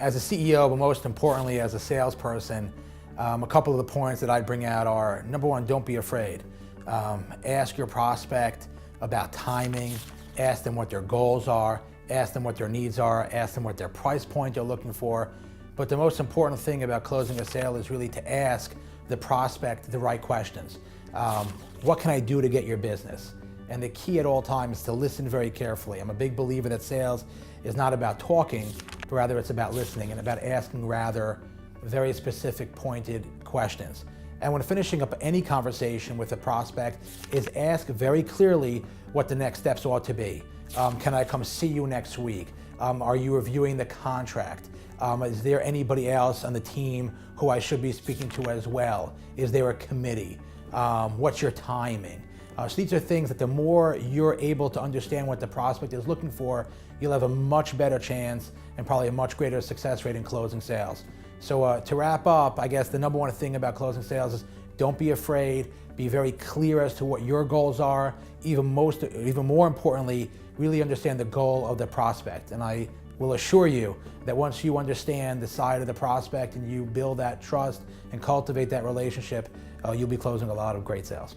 As a CEO, but most importantly as a salesperson, a couple of the points that I'd bring out are, number one, don't be afraid. Ask your prospect about timing, ask them what their goals are, ask them what their needs are, ask them what their price point they're looking for. But the most important thing about closing a sale is really to ask the prospect the right questions. What can I do to get your business? And the key at all times is to listen very carefully. I'm a big believer that sales is not about talking, but rather it's about listening and about asking rather very specific, pointed questions. And when finishing up any conversation with a prospect is ask very clearly what the next steps ought to be. Can I come see you next week? Are you reviewing the contract? Is there anybody else on the team who I should be speaking to as well? Is there a committee? What's your timing? So these are things that the more you're able to understand what the prospect is looking for, you'll have a much better chance and probably a much greater success rate in closing sales. So to wrap up, I guess the number one thing about closing sales is don't be afraid, be very clear as to what your goals are, even more importantly, really understand the goal of the prospect. And I will assure you that once you understand the side of the prospect and you build that trust and cultivate that relationship, you'll be closing a lot of great sales.